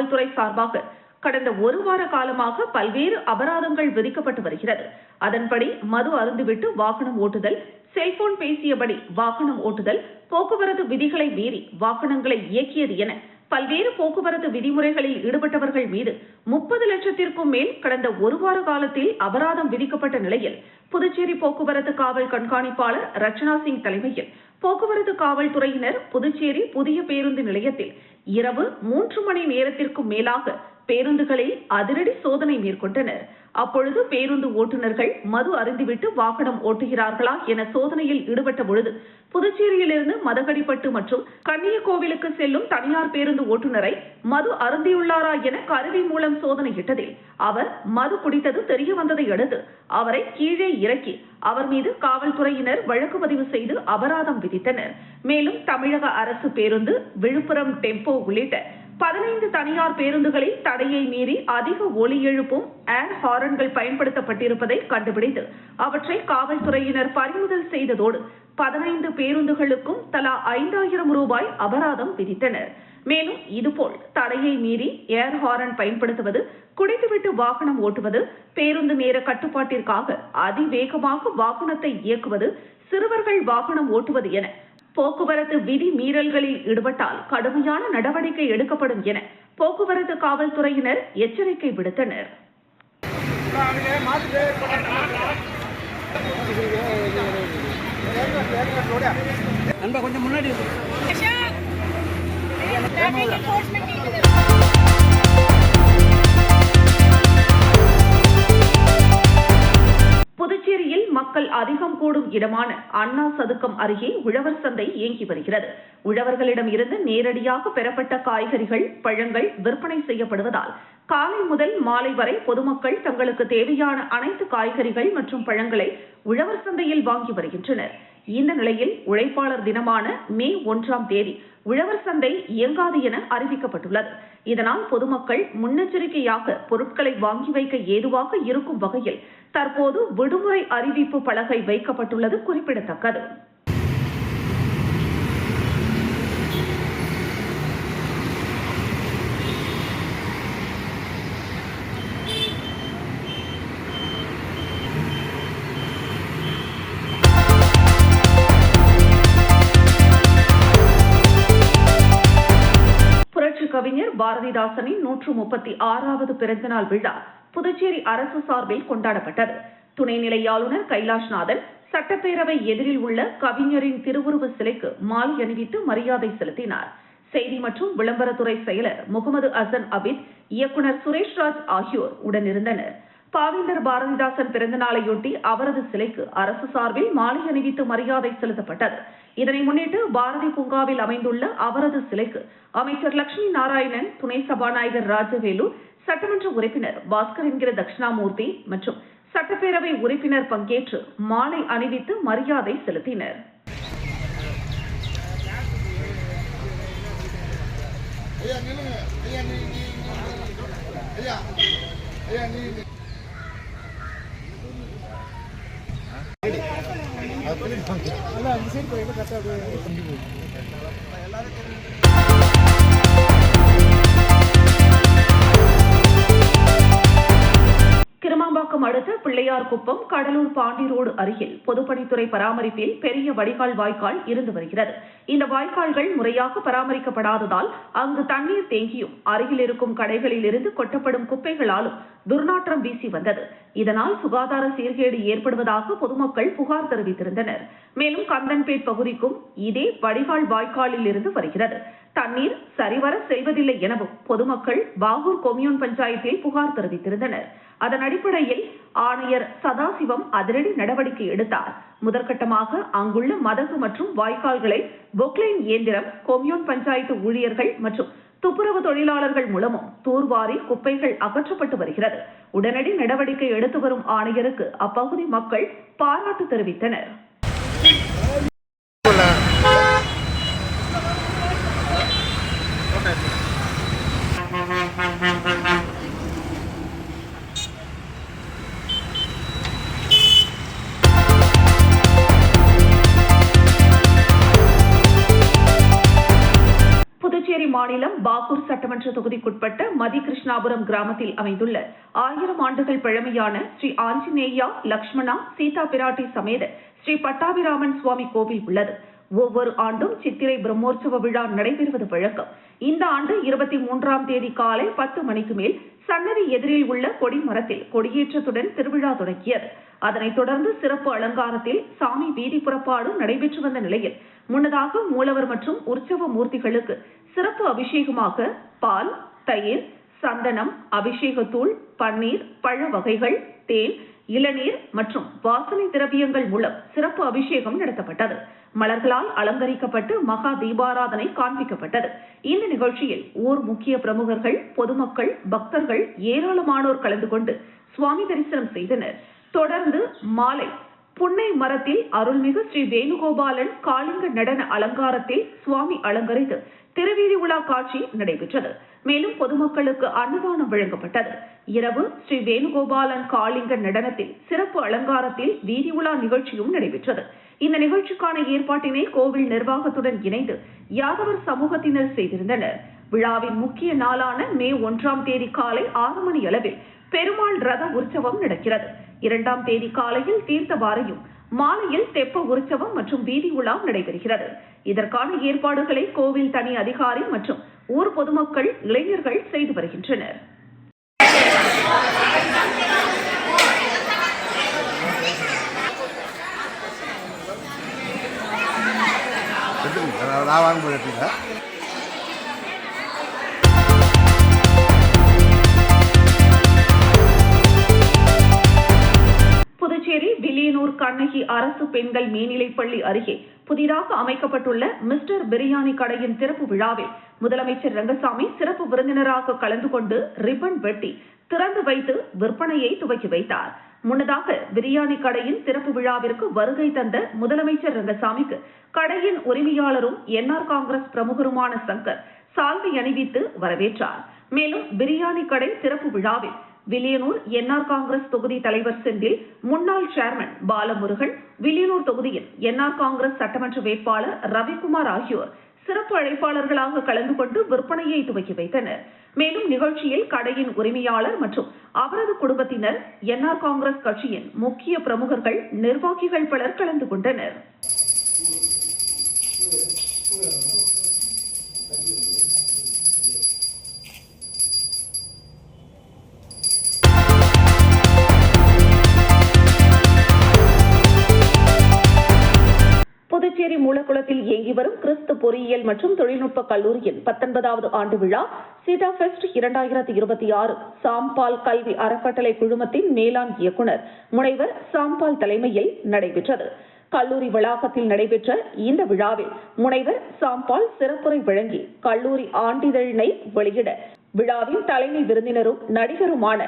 காவல்துறை சார்பாக கடந்த ஒரு வார காலமாக பல்வேறு அபராதங்கள் விதிக்கப்பட்டு வருகிறது. அதன்படி மது அருந்துவிட்டு வாகனம் ஓட்டுதல், செல்போன் பேசியபடி வாகனம் ஓட்டுதல், போக்குவரத்து விதிகளை மீறி வாகனங்களை இயக்கியது என பல்வேறு போக்குவரத்து விதிமுறைகளில் ஈடுபட்டவர்கள் மீது 30 லட்சத்திற்கும் மேல் கடந்த ஒரு வார காலத்தில் அபராதம் விதிக்கப்பட்ட நிலையில் புதுச்சேரி போக்குவரத்து காவல் கண்காணிப்பாளர் ரச்சனா சிங் தலைமையில் போக்குவரத்து காவல்துறையினர் புதுச்சேரி புதிய பேருந்து நிலையத்தில் இரவு 3 மணி நேரத்திற்கும் மேலாக பேருந்துகளில் அதிரடி சோதனை மேற்கொண்டனர். அப்பொழுது பேருந்து ஓட்டுநர்கள் மது அருந்திவிட்டு வாகனம் ஓட்டுகிறார்களா என சோதனையில் ஈடுபட்ட பொழுது புதுச்சேரியிலிருந்து மதகடிப்பட்டு மற்றும் கன்னியகோவிலுக்கு செல்லும் தனியார் பேருந்து ஓட்டுநரை மது அருந்தியுள்ளாரா என கருவி மூலம் சோதனையிட்டதில் அவர் மது குடித்தது தெரிய வந்ததை அடுத்து அவரை கீழே இறக்கி அவர் மீது காவல்துறையினர் வழக்கு பதிவு செய்து அபராதம் விதித்தனர். மேலும் தமிழக அரசு பேருந்து, விழுப்புரம் டெம்போ உள்ளிட்ட 15 தனியார் பேருந்துகளில் தடையை மீறி அதிக ஒலி எழுப்பும் ஏர் ஹாரன்கள் பயன்படுத்தப்பட்டிருப்பதை கண்டுபிடித்து அவற்றை காவல்துறையினர் பறிமுதல் செய்ததோடு 15 பேருந்துகளுக்கும் தலா 5000 ரூபாய் அபராதம் விதித்தனர். மேலும் இதுபோல் தடையை மீறி ஏர் ஹாரன் பயன்படுத்துவது, குடித்துவிட்டு வாகனம் ஓட்டுவது, பேருந்து நேர கட்டுப்பாட்டிற்காக அதிவேகமாக வாகனத்தை இயக்குவது, சிறுவர்கள் வாகனம் ஓட்டுவது என போக்குவரத்து விதி மீறல்களில் ஈடுபட்டால் கடுமையான நடவடிக்கை எடுக்கப்படும் என போக்குவரத்து காவல்துறையினர் எச்சரிக்கை விடுத்தனர். புதுச்சேரியில் மக்கள் அதிகம் கூடும் இடமான அண்ணா சதுக்கம் அருகே உழவர் சந்தை இயங்கி வருகிறது. உழவர்களிடம் இருந்து நேரடியாக பெறப்பட்ட காய்கறிகள், பழங்கள் விற்பனை செய்யப்படுவதால் காலை முதல் மாலை வரை பொதுமக்கள் தங்களுக்கு தேவையான அனைத்து காய்கறிகள் மற்றும் பழங்களை உழவர் சந்தையில் வாங்கி வருகின்றனர். இந்த நிலையில் உழைப்பாளர் தினமான மே 1ஆம் தேதி உழவர் சந்தை இயங்காது என அறிவிக்கப்பட்டுள்ளது. இதனால் பொதுமக்கள் முன்னெச்சரிக்கையாக பொருட்களை வாங்கி வைக்க ஏதுவாக இருக்கும் வகையில் தற்போது விடுமுறை அறிவிப்பு பலகை வைக்கப்பட்டுள்ளது குறிப்பிடத்தக்கது. கவிஞர் பாரதிதாசனின் 136வது பிறந்தநாள் விழா புதுச்சேரி அரசு சார்பில் கொண்டாடப்பட்டது. துணைநிலை ஆளுநர் கைலாஷ்நாதன் சட்டப்பேரவை எதிரில் உள்ள கவிஞரின் திருவுருவ சிலைக்கு மாலை அணிவித்து மரியாதை செலுத்தினார். செய்தி மற்றும் விளம்பரத்துறை செயலர் முகமது அசன் அபித், இயக்குநர் சுரேஷ்ராஜ் ஆகியோர் உடனிருந்தனர். பாவேந்தர் பாரதிதாசன் பிறந்தநாளையொட்டி அவரது சிலைக்கு அரசு சார்பில் மாலை அணிவித்து மரியாதை செலுத்தப்பட்டது. இதனை முன்னிட்டு பாரதி பூங்காவில் அமைந்துள்ள அவரது சிலைக்கு அமைச்சர் லட்சுமி நாராயணன், துணை சபாநாயகர் ராஜவேலு, சட்டமன்ற உறுப்பினர் பாஸ்கர் என்கிற தட்சிணாமூர்த்தி மற்றும் சட்டப்பேரவை உறுப்பினர் பங்கேற்று மாலை அணிவித்து மரியாதை செலுத்தினர். கிருமாம்பாக்கம் அடுத்த பிள்ளையார்குப்பம் கடலூர் பாண்டி ரோடு அருகில் பொதுப்பணித்துறை பராமரிப்பில் பெரிய வடிகால் வாய்க்கால் இருந்து வருகிறது. இந்த வாய்க்கால்கள் முறையாக பராமரிக்கப்படாததால் அங்கு தண்ணீர் தேங்கியும் அருகில் இருக்கும் கடைகளில் இருந்து கொட்டப்படும் குப்பைகளாலும் துர்நாற்றம் வீசி வந்தது. இதனால் சுகாதார சீர்கேடு ஏற்படுவதாக பொதுமக்கள் புகார் தெரிவித்திருந்தனர். மேலும் கந்தன்பேட் பகுதிக்கும் இதே வடிகால் வாய்க்காலில் இருந்து வருகிறது. தண்ணீர் சரிவர செல்வதில்லை எனவும் பொதுமக்கள் பாகூர் கொம்யூன் பஞ்சாயத்தில் புகார் தெரிவித்திருந்தனர். அதன் அடிப்படையில் ஆணையர் சதாசிவம் அதிரடி நடவடிக்கை எடுத்தார். முதற்கட்டமாக அங்குள்ள மதகு மற்றும் வாய்க்கால்களை பொக்லைன் இயந்திரம், கொம்யூன் பஞ்சாயத்து ஊழியர்கள் மற்றும் துப்புரவு தொழிலாளர்கள் மூலமும் தூர்வாரி குப்பைகள் அகற்றப்பட்டு வருகிறது. உடனடி நடவடிக்கை எடுத்து வரும் ஆணையருக்கு அப்பகுதி மக்கள் பாராட்டு தெரிவித்தனர். மாநிலம் பாகூர் சட்டமன்ற சட்டமன்ற தொகுதிக்குட்பட்ட மதிகிருஷ்ணாபுரம் கிராமத்தில் அமைந்துள்ள 1000 ஆண்டுகள் பழமையான ஸ்ரீ ஆஞ்சநேயா லக்ஷ்மணா சீதா பிராட்டி சமேத ஸ்ரீ பட்டாபிராமன் சுவாமி கோவில் உள்ளது. ஒவ்வொரு ஆண்டும் சித்திரை பிரம்மோற்சவ விழா நடைபெறுவது வழக்கம். இந்த ஆண்டு 23ஆம் தேதி காலை 10 மணிக்கு மேல் சன்னதி எதிரில் உள்ள கொடிமரத்தில் கொடியேற்றத்துடன் திருவிழா தொடங்கியது. அதனைத் தொடர்ந்து சிறப்பு அலங்காரத்தில் சாமி வீதி புறப்பாடு நடைபெற்று வந்த நிலையில் முன்னதாக மூலவர் மற்றும் உற்சவ மூர்த்திகளுக்கு சிறப்பு அபிஷேகமாக பால், தயிர், சந்தனம், அபிஷேகத்தூள், பன்னீர், பழ வகைகள், தேன், இளநீர் மற்றும் வாசனை திரவியங்கள் மூலம் சிறப்பு அபிஷேகம் நடத்தப்பட்டது. மலர்களால் அலங்கரிக்கப்பட்டு மகா தீபாராதனை காண்பிக்கப்பட்டது. இந்த நிகழ்ச்சியில் ஊர் முக்கிய பிரமுகர்கள், பொதுமக்கள், பக்தர்கள் ஏராளமானோர் கலந்து கொண்டு சுவாமி தரிசனம் செய்தனர். தொடர்ந்து மாலை புன்னை மரத்தில் அருள்மிகு ஸ்ரீ வேணுகோபாலன் காளிங்க நடன அலங்காரத்தில் சுவாமி அலங்கரித்து திருவீதி உலா காட்சி நடைபெற்றது. மேலும் பொதுமக்களுக்கு அன்னதானம் வழங்கப்பட்டது. இரவு ஸ்ரீ வேணுகோபாலன் காளிங்க நடனத்தில் சிறப்பு அலங்காரத்தில் வீதி உலா நிகழ்ச்சியும் நடைபெற்றது. இந்த நிகழ்ச்சிக்கான ஏற்பாட்டினை கோவில் நிர்வாகத்துடன் இணைந்து யாதவர் சமூகத்தினர் செய்திருந்தனர். விழாவின் முக்கிய நாளான மே 1ஆம் தேதி காலை 6 மணி அளவில் பெருமாள் ரத உற்சவம் நடக்கிறது. 2ஆம் தேதி காலையில் தீர்த்தவாரையும், மாலையில் தெப்ப உற்சவம் மற்றும் வீதி உலா நடைபெறுகிறது. இதற்கான ஏற்பாடுகளை கோவில் தனி அதிகாரி மற்றும் ஊர் பொதுமக்கள், இளைஞர்கள் செய்து வருகின்றனர். புதுச்சேரி வில்லியனூர் கண்ணகி அரசு பெண்கள் மேல்நிலைப்பள்ளி அருகே புதிதாக அமைக்கப்பட்டுள்ள மிஸ்டர் பிரியாணி கடையின் திறப்பு விழாவில் முதலமைச்சர் ரங்கசாமி சிறப்பு விருந்தினராக கலந்து கொண்டு ரிப்பன் வெட்டி திறந்து வைத்து விற்பனையை துவக்கி வைத்தார். முன்னதாக பிரியாணி கடையின் திறப்பு விழாவிற்கு வருகை தந்த முதலமைச்சர் ரங்கசாமிக்கு கடையின் உரிமையாளரும் என்ஆர் காங்கிரஸ் பிரமுகருமான சங்கர் சால்வை அணிவித்து வரவேற்றார். மேலும் பிரியாணி கடை திறப்பு விழாவில் வில்லியனூர் என்ஆர் காங்கிரஸ் தொகுதி தலைவர் செந்தில், முன்னாள் சேர்மன் பாலமுருகன், வில்லியனூர் தொகுதியில் என்ஆர் காங்கிரஸ் சட்டமன்ற வேட்பாளர் ரவிக்குமார் ஆகியோர் சிறப்பு அழைப்பாளர்களாக கலந்து கொண்டு விற்பனையை துவக்கி வைத்தனர். மேலும் நிகழ்ச்சியில் கடையின் உரிமையாளர் மற்றும் அவரது குடும்பத்தினர், என்ஆர் காங்கிரஸ் கட்சியின் முக்கிய பிரமுகர்கள், நிர்வாகிகள் பலர் கலந்து கொண்டனர். புதுச்சேரி மூலக்குளத்தில் இயங்கி வரும் கிறிஸ்து பொறியியல் மற்றும் தொழில்நுட்ப கல்லூரியின் 19வது ஆண்டு விழா சீதா ஃபெஸ்ட் 2026 சாம்பால் கல்வி அறக்கட்டளை குழுமத்தின் மேலாண் இயக்குநர் முனைவர் சாம்பால் தலைமையில் நடைபெற்றது. கல்லூரி வளாகத்தில் நடைபெற்ற இந்த விழாவில் முனைவர் சாம்பால் சிறப்புரை வழங்கி கல்லூரி ஆண்டிதழினை வெளியிட விழாவின் தலைமை விருந்தினரும் நடிகருமான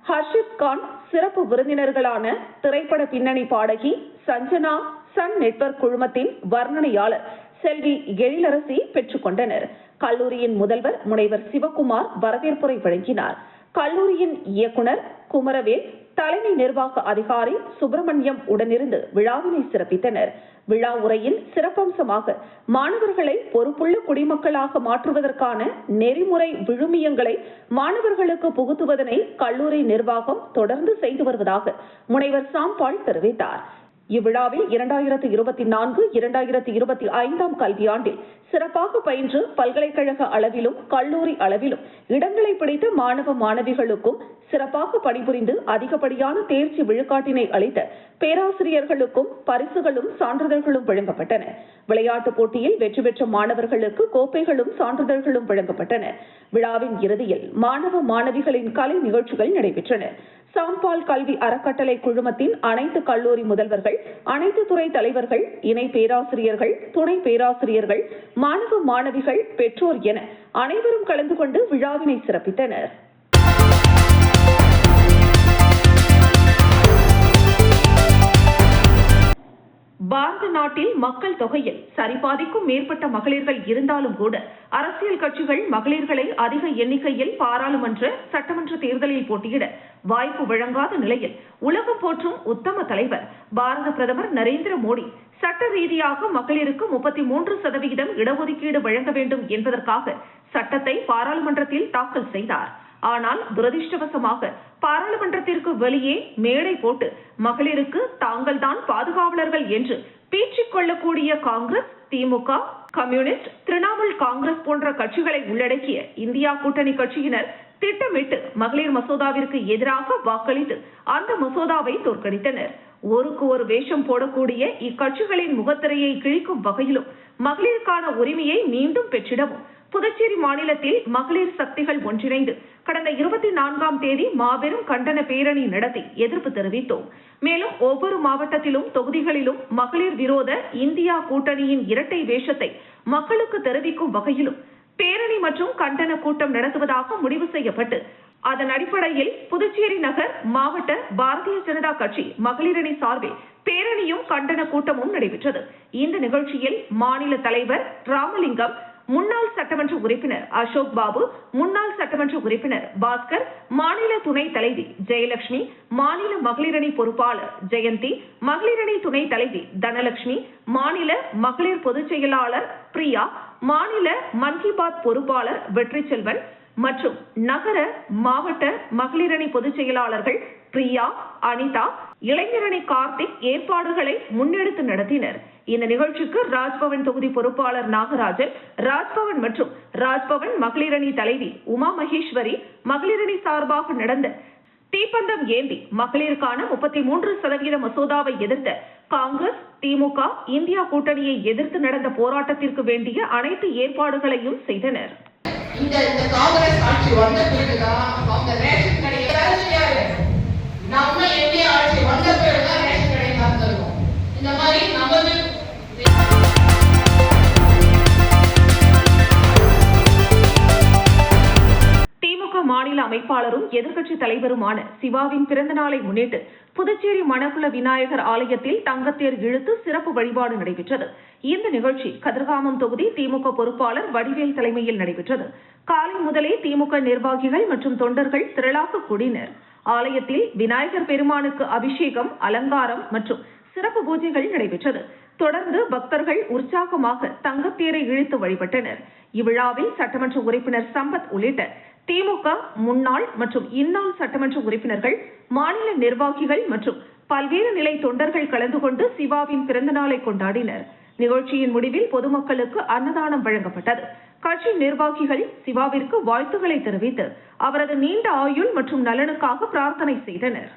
ஹர்ஷித் கான், சிறப்பு விருந்தினர்களான திரைப்பட பின்னணி பாடகி சஞ்சனா, சன் நெட்வொர்க் குழுமத்தின் வர்ணனையாளர் செல்வி எழிலரசி பெற்றுக் கொண்டனர். கல்லூரியின் முதல்வர் முனைவர் சிவகுமார் வரவேற்புரை வழங்கினார். கல்லூரியின் இயக்குனர் குமரவேல், தலைமை நிர்வாக அதிகாரி சுப்பிரமணியம் உடனிருந்து விழாவினை சிறப்பித்தனர். விழா உரையின் சிறப்பம்சமாக மாணவர்களை பொறுப்புள்ள குடிமக்களாக மாற்றுவதற்கான நெறிமுறை விழுமியங்களை மாணவர்களுக்கு புகுத்துவதனை கல்லூரி நிர்வாகம் தொடர்ந்து செய்து வருவதாக முனைவர் சாம்பால் தெரிவித்தார். இவ்விழாவில் 2024-2025 கல்வியாண்டில் சிறப்பாக பயின்று பல்கலைக்கழக அளவிலும் கல்லூரி அளவிலும் இடங்களை பிடித்த மாணவ மாணவிகளுக்கும் சிறப்பாக பணிபுரிந்து அதிகப்படியான தேர்ச்சி விழுக்காட்டினை அளித்த பேராசிரியர்களுக்கும் பரிசுகளும் சான்றிதழ்களும் வழங்கப்பட்டன. விளையாட்டுப் போட்டியில் வெற்றி பெற்ற மாணவர்களுக்கு கோப்பைகளும் சான்றிதழ்களும் வழங்கப்பட்டன. விழாவின் இறுதியில் மாணவ மாணவிகளின் கலை நிகழ்ச்சிகள் நடைபெற்றன. சாம்பால் கல்வி அறக்கட்டளை குழுமத்தின் அனைத்து கல்லூரி முதல்வர்கள், அனைத்து துறை தலைவர்கள், இணை பேராசிரியர்கள், துணை பேராசிரியர்கள், மாணவ மாணவிகள், பெற்றோர் என அனைவரும் கலந்து கொண்டு விழாவினை சிறப்பித்தனர். பாரத நாட்டில் மக்கள் தொகையில் சரிபாதிக்கும் மேற்பட்ட மகளிர்கள் இருந்தாலும் கூட அரசியல் கட்சிகள் மகளிர்களை அதிக எண்ணிக்கையில் பாராளுமன்ற, சட்டமன்ற தேர்தலில் போட்டியிட வாய்ப்பு வழங்காத நிலையில் உலகம் போற்றும் உத்தம தலைவர் பாரத பிரதமர் நரேந்திர மோடி சட்ட சட்ட ரீதியாக மகளிருக்கு 33% இடஒதுக்கீடு வழங்க வேண்டும் என்பதற்காக சட்டத்தை பாராளுமன்றத்தில் தாக்கல் செய்தார். ஆனால் துரதிருஷ்டவசமாக பாராளுமன்றத்திற்கு வெளியே மேடை போட்டு மகளிருக்கு தாங்கள்தான் பாதுகாவலர்கள் என்று பீற்றிக் கொள்ளக்கூடிய காங்கிரஸ், திமுக, கம்யூனிஸ்ட், திரிணாமுல் காங்கிரஸ் போன்ற கட்சிகளை உள்ளடக்கிய இந்தியா கூட்டணி கட்சியினர் திட்டமிட்டு மகளிர் மசோதாவிற்கு எதிராக வாக்களித்து அந்த மசோதாவை தோற்கடித்தனர். ஒருக்கு ஒரு வேஷம் போடக்கூடிய இக்கட்சிகளின் முகத்திரையை கிழிக்கும் வகையிலும் மகளிருக்கான உரிமையை மீண்டும் பெற்றிடவும் புதுச்சேரி மாநிலத்தில் மகளிர் சக்திகள் ஒன்றிணைந்து கடந்த 24ஆம் தேதி மாபெரும் கண்டன பேரணி நடத்தி எதிர்ப்பு தெரிவித்தோம். மேலும் ஒவ்வொரு மாவட்டத்திலும் தொகுதிகளிலும் மகளிர் விரோத இந்தியா கூட்டணியின் இரட்டை வேஷத்தை மக்களுக்கு தெரிவிக்கும் வகையிலும் பேரணி மற்றும் கண்டன கூட்டம் நடத்துவதாக முடிவு செய்யப்பட்டு அதன் அடிப்படையில் புதுச்சேரி நகர் மாவட்ட பாரதிய ஜனதா கட்சி மகளிரணி சார்பில் பேரணியும் கண்டன கூட்டமும் நடைபெற்றது. இந்த நிகழ்ச்சியில் மாநில தலைவர் ராமலிங்கம், முன்னாள் சட்டமன்ற உறுப்பினர் அசோக் பாபு, முன்னாள் சட்டமன்ற உறுப்பினர் பாஸ்கர், மாநில துணைத் தலைவி ஜெயலட்சுமி, மாநில மகளிரணி பொறுப்பாளர் ஜெயந்தி, மகளிரணி துணைத் தலைவி தனலட்சுமி, மாநில மகளிர் பொதுச் செயலாளர் பிரியா, மாநில மன் கி பாத் பொறுப்பாளர் வெற்றிச்செல்வன் மற்றும் நகர மாவட்ட மகளிரணி பொதுச் செயலாளர்கள் பிரியா, அனிதா, இளைஞரணி கார்த்திக் ஏற்பாடுகளை முன்னெடுத்து நடத்தினர். இந்த நிகழ்ச்சிக்கு ராஜ்பவன் தொகுதி பொறுப்பாளர் நாகராஜன், ராஜ்பவன் மற்றும் ராஜ்பவன் மகளிரணி தலைவி உமா மகேஸ்வரி மகளிரணி சார்பாக நடந்த தீப்பந்தம் ஏந்தி மகளிருக்கான 33% மசோதாவை எதிர்த்த காங்கிரஸ், திமுக, இந்தியா கூட்டணியை எதிர்த்து நடந்த போராட்டத்திற்கு வேண்டிய அனைத்து ஏற்பாடுகளையும் செய்தனர். இந்த காங்கிரஸ் ஆட்சி வந்த பிறகுதான் அவங்க ரேஷன் கடை நம்ம இந்திய ஆட்சி வந்த பிறகுதான் ரேஷன் கடை திறந்திருக்கோம். இந்த மாதிரி நமது திமுக மாநில அமைப்பாளரும் எதிர்க்கட்சி தலைவருமான சிவாவின் பிறந்த நாளை முன்னிட்டு புதுச்சேரி மணக்குள விநாயகர் ஆலயத்தில் தங்கத்தேர் இழுத்து சிறப்பு வழிபாடு நடைபெற்றது. இந்த நிகழ்ச்சி கதிர்காமம் தொகுதி திமுக பொறுப்பாளர் வடிவேல் தலைமையில் நடைபெற்றது. காலை முதலே திமுக நிர்வாகிகள் மற்றும் தொண்டர்கள் திரளாக கூடினர். ஆலயத்தில் விநாயகர் பெருமானுக்கு அபிஷேகம், அலங்காரம் மற்றும் சிறப்பு பூஜைகள் நடைபெற்றது. தொடர்ந்து பக்தர்கள் உற்சாகமாக தங்கத்தேரை இழுத்து வழிபட்டனர். இவ்விழாவில் சட்டமன்ற உறுப்பினர் சம்பத் உள்ளிட்ட திமுக முன்னாள் மற்றும் இந்நாள் சட்டமன்ற உறுப்பினர்கள், மாநில நிர்வாகிகள் மற்றும் பல்வேறு நிலை தொண்டர்கள் கலந்து கொண்டு சிவாவின் பிறந்த நாளை கொண்டாடினர். நிகழ்ச்சியின் முடிவில் பொதுமக்களுக்கு அன்னதானம் வழங்கப்பட்டது. கட்சி நிர்வாகிகள் சிவாவிற்கு வாழ்த்துக்களை தெரிவித்து அவரது நீண்ட ஆயுள் மற்றும் நலனுக்காக பிரார்த்தனை செய்தனர்.